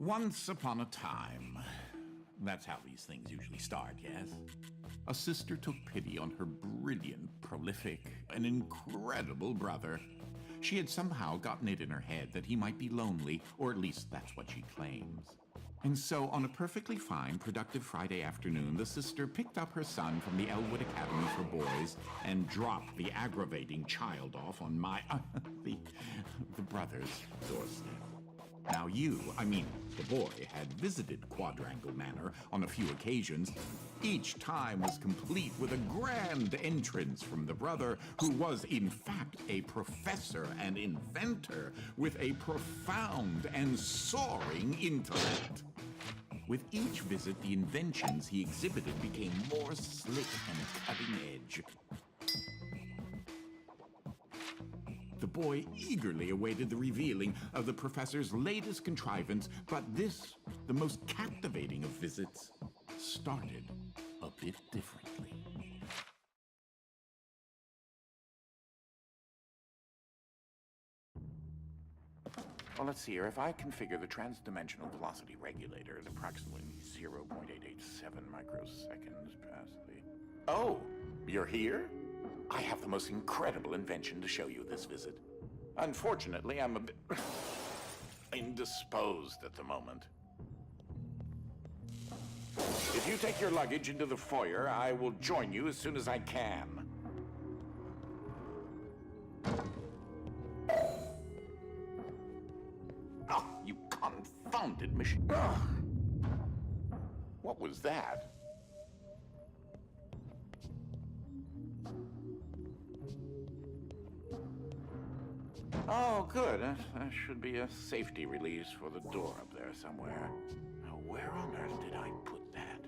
Once upon a time. That's how these things usually start, yes? A sister took pity on her brilliant, prolific, and incredible brother. She had somehow gotten it in her head that he might be lonely, or at least that's what she claims. And so, on a perfectly fine, productive Friday afternoon, the sister picked up her son from the Elwood Academy for Boys and dropped the aggravating child off on the brother's doorstep. Now the boy, had visited Quadrangle Manor on a few occasions. Each time was complete with a grand entrance from the brother, who was in fact a professor and inventor with a profound and soaring intellect. With each visit, the inventions he exhibited became more slick and cutting edge. The boy eagerly awaited the revealing of the professor's latest contrivance, but this, the most captivating of visits, started a bit differently. Well, let's see here. If I configure the trans-dimensional velocity regulator at approximately 0.887 microseconds past the... Oh, you're here? I have the most incredible invention to show you this visit. Unfortunately, I'm a bit indisposed at the moment. If you take your luggage into the foyer, I will join you as soon as I can. Oh, you confounded machine. What was that? Oh, good. That should be a safety release for the door up there somewhere. Now, where on earth did I put that?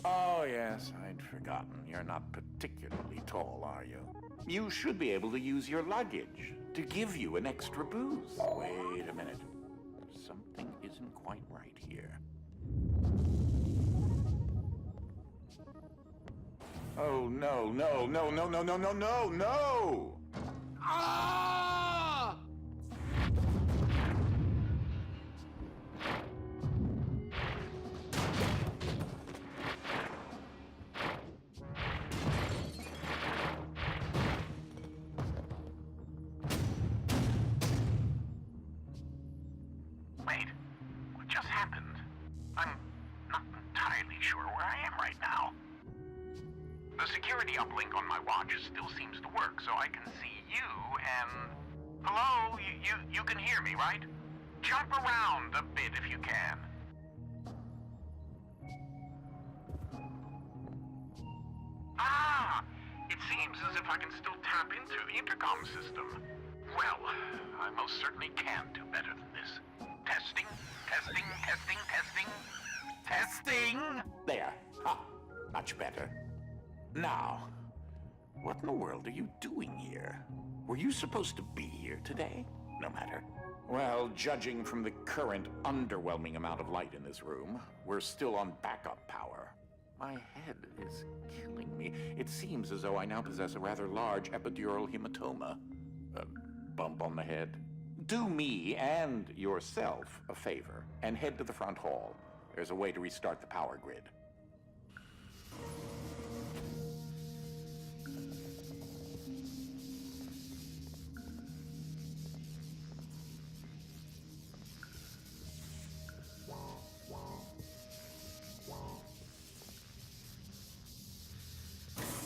Oh, yes, I'd forgotten. You're not particularly tall, are you? You should be able to use your luggage to give you an extra boost. Wait a minute. Something isn't quite right here. Oh, no, no, no, no, no, no, no, no, no! Ah! Wait, what just happened? I'm not entirely sure where I am right now. The security uplink on my watch still seems to work, so I can see you and... Hello? You can hear me, right? Jump around a bit if you can. Ah! It seems as if I can still tap into the intercom system. Well, I most certainly can do better than this. Testing, testing, testing, testing, testing! There. Ha! Much better. Now, what in the world are you doing here? Were you supposed to be here today? No matter. Well, judging from the current underwhelming amount of light in this room, we're still on backup power. My head is killing me. It seems as though I now possess a rather large epidural hematoma. A bump on the head. Do me and yourself a favor and head to the front hall. There's a way to restart the power grid.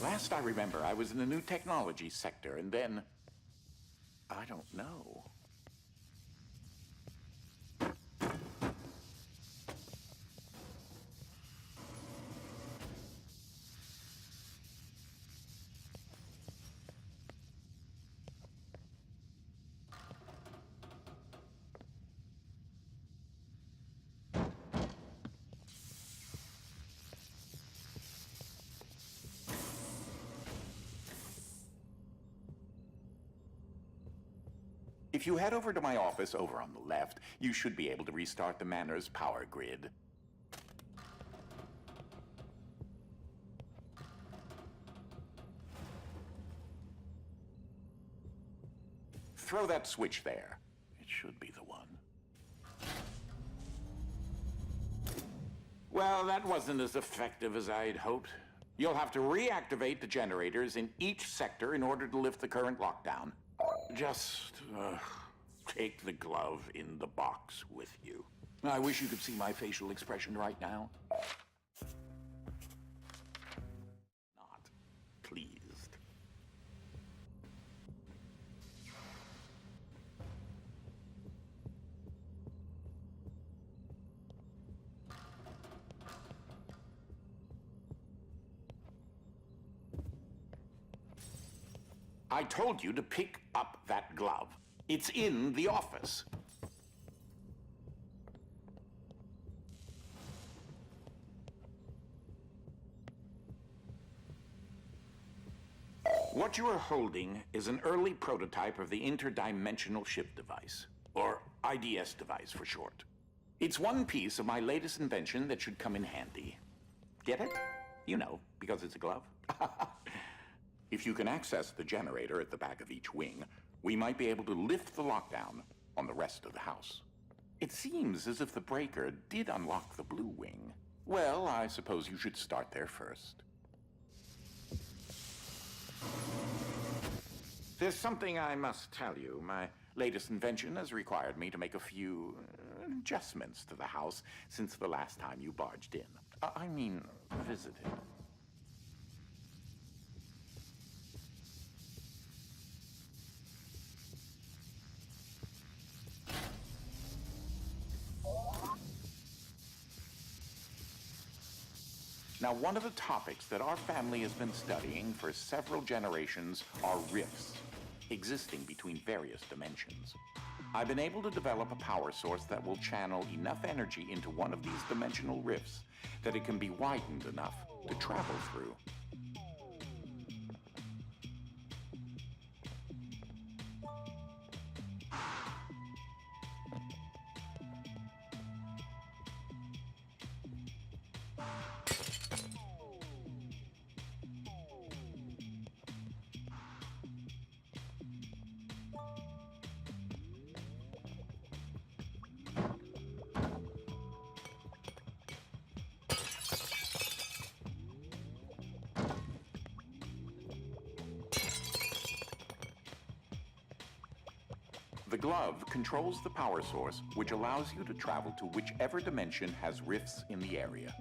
Last I remember, I was in the new technology sector, and then... I don't know. If you head over to my office over on the left, you should be able to restart the manor's power grid. throw that switch there. It should be the one. Well, that wasn't as effective as I'd hoped. You'll have to reactivate the generators in each sector in order to lift the current lockdown. Just take the glove in the box with you. I wish you could see my facial expression right now. Not pleased. I told you to pick up that glove. It's in the office. What you are holding is an early prototype of the interdimensional shift device, or IDS device for short. It's one piece of my latest invention that should come in handy. Get it? You know, because it's a glove. If you can access the generator at the back of each wing, we might be able to lift the lockdown on the rest of the house. It seems as if the breaker did unlock the blue wing. Well, I suppose you should start there first. There's something I must tell you. My latest invention has required me to make a few adjustments to the house since the last time you barged in. I mean, visited. Now, one of the topics that our family has been studying for several generations are rifts existing between various dimensions. I've been able to develop a power source that will channel enough energy into one of these dimensional rifts that it can be widened enough to travel through. The glove controls the power source, which allows you to travel to whichever dimension has rifts in the area.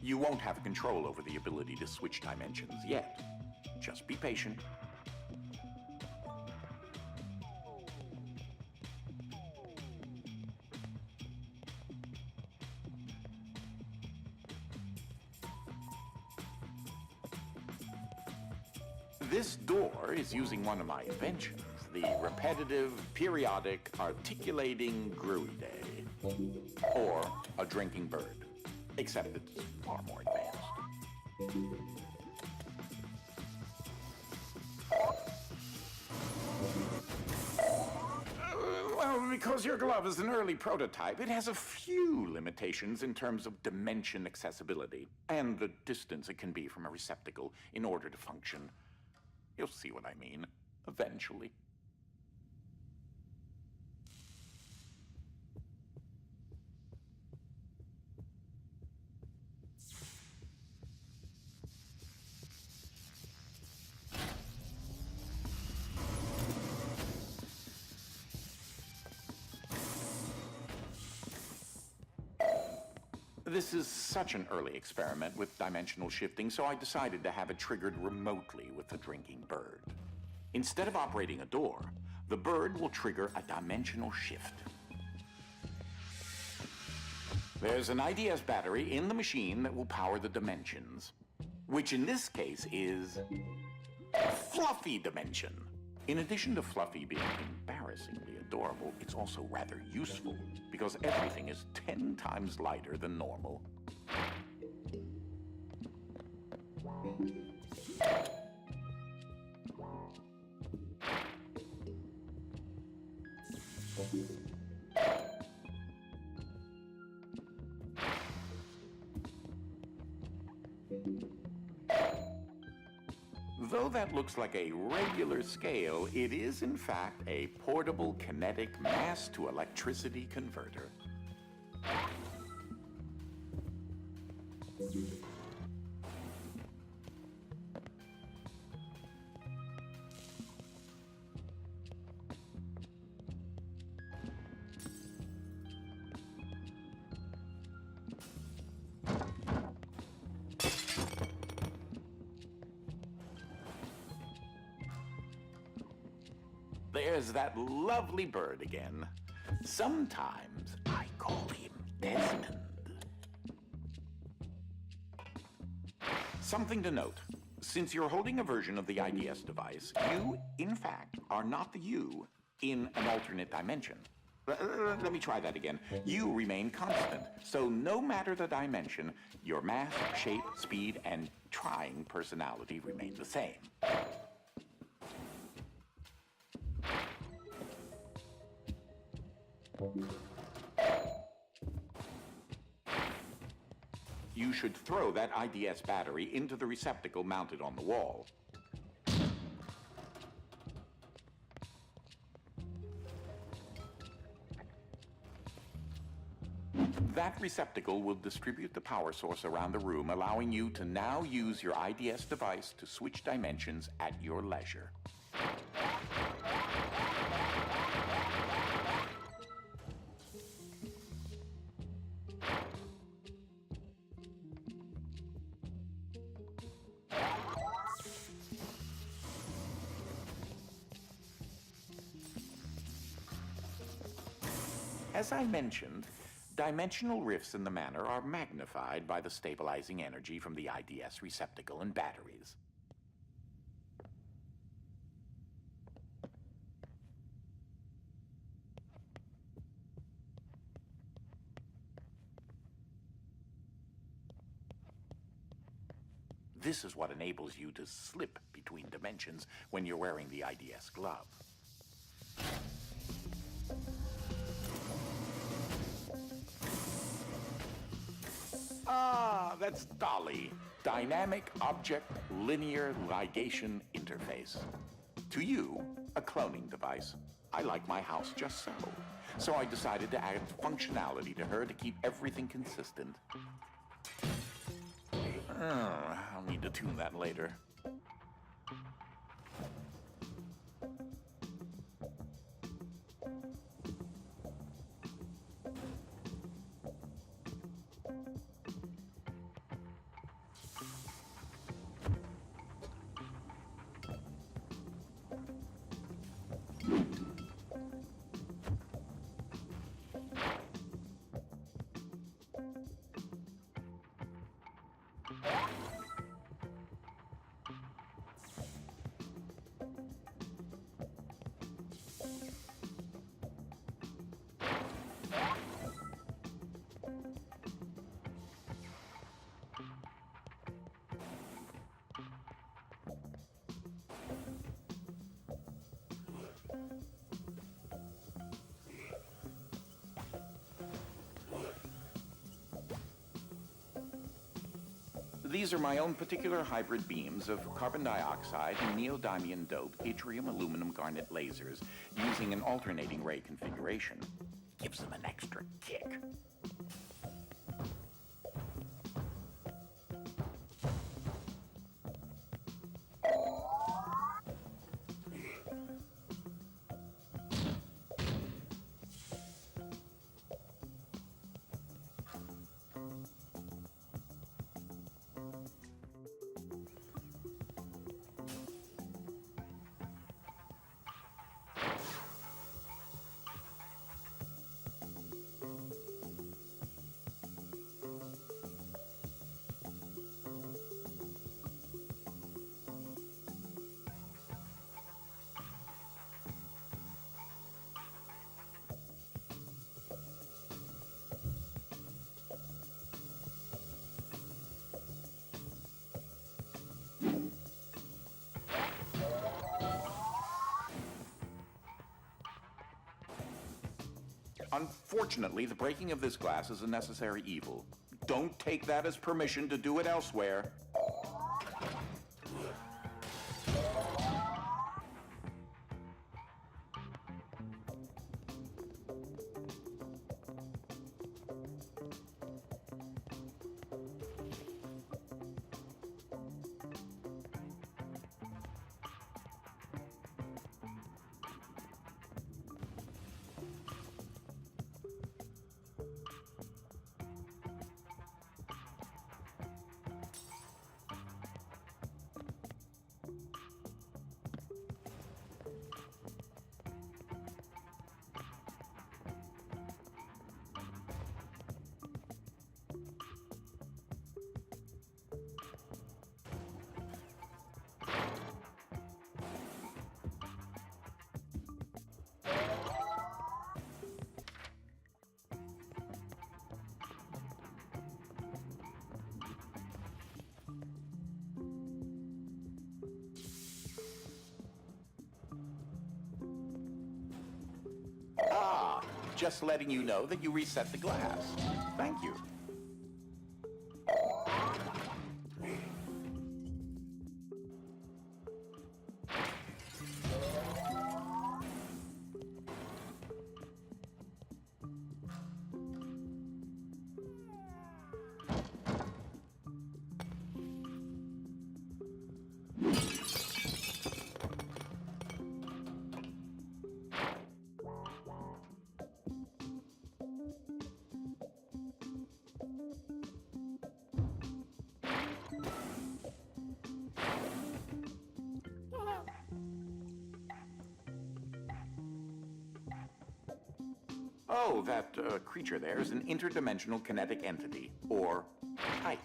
You won't have control over the ability to switch dimensions yet. Just be patient. This door is using one of my inventions, the repetitive, periodic, articulating gruidae, or a drinking bird. Except it's far more advanced. Well, because your glove is an early prototype, it has a few limitations in terms of dimension accessibility and the distance it can be from a receptacle in order to function. You'll see what I mean, eventually. This is such an early experiment with dimensional shifting, so I decided to have it triggered remotely with the drinking bird. Instead of operating a door, the bird will trigger a dimensional shift. There's an IDS battery in the machine that will power the dimensions, which in this case is a fluffy dimension. In addition to Fluffy being embarrassingly adorable, it's also rather useful because everything is 10 times lighter than normal. Though that looks like a regular scale, it is in fact a portable kinetic mass-to-electricity converter. There's that lovely bird again. Sometimes I call him Desmond. Something to note. Since you're holding a version of the IDS device, you, in fact, are not the you in an alternate dimension. Let me try that again. You remain constant, so no matter the dimension, your mass, shape, speed, and trying personality remain the same. You should throw that IDS battery into the receptacle mounted on the wall. That receptacle will distribute the power source around the room, allowing you to now use your IDS device to switch dimensions at your leisure. As I mentioned, dimensional rifts in the manor are magnified by the stabilizing energy from the IDS receptacle and batteries. This is what enables you to slip between dimensions when you're wearing the IDS glove. Ah, that's Dolly. Dynamic Object Linear Ligation Interface. To you, a cloning device. I like my house just so. So I decided to add functionality to her to keep everything consistent. I'll need to tune that later. These are my own particular hybrid beams of carbon dioxide and neodymium-doped yttrium aluminum garnet lasers using an alternating ray configuration. Gives them an extra kick. Unfortunately, the breaking of this glass is a necessary evil. Don't take that as permission to do it elsewhere. Just letting you know that you reset the glass. Thank you. Oh, that creature there is an interdimensional kinetic entity, or type.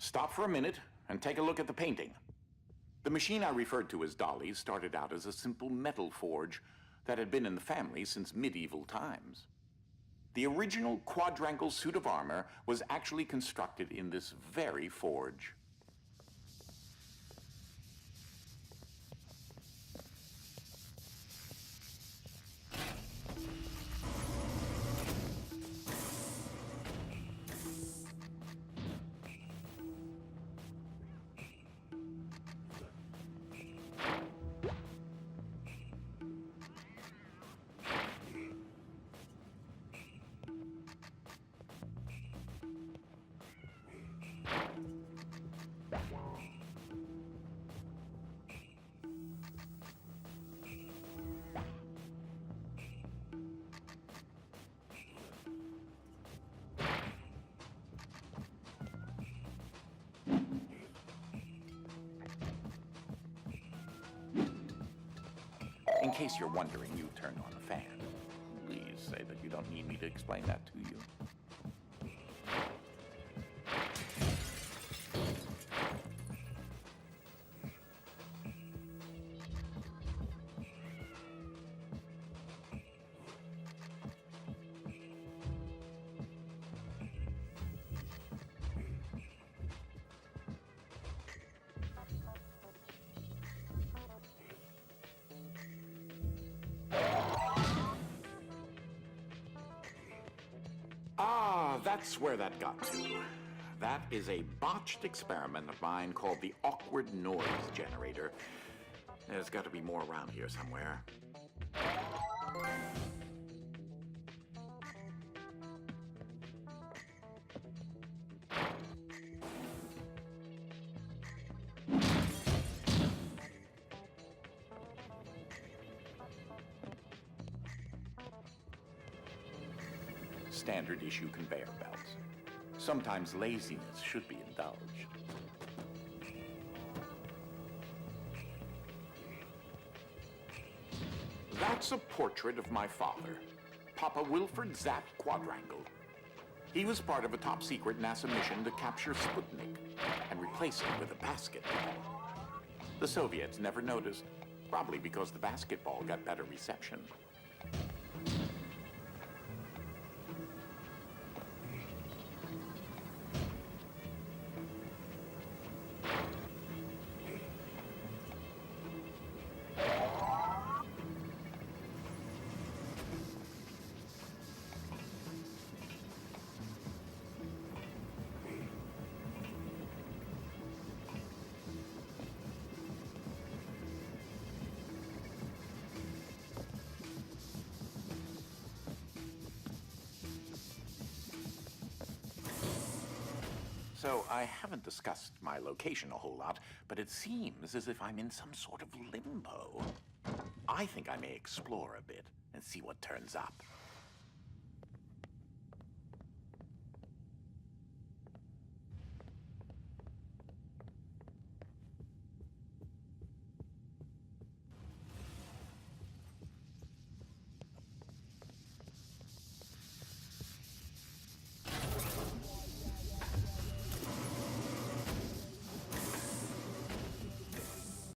Stop for a minute and take a look at the painting. The machine I referred to as Dolly started out as a simple metal forge that had been in the family since medieval times. The original quadrangle suit of armor was actually constructed in this very forge. In case you're wondering, you turned on a fan. Please say that you don't need me to explain that to you. That's where that got to. That is a botched experiment of mine called the awkward noise generator. There's got to be more around here somewhere. Standard issue conveyor belts. Sometimes laziness should be indulged. That's a portrait of my father, Papa Wilfred Zapp Quadrangle. He was part of a top-secret NASA mission to capture Sputnik and replace it with a basketball. The Soviets never noticed, probably because the basketball got better reception. So, I haven't discussed my location a whole lot, but it seems as if I'm in some sort of limbo. I think I may explore a bit and see what turns up.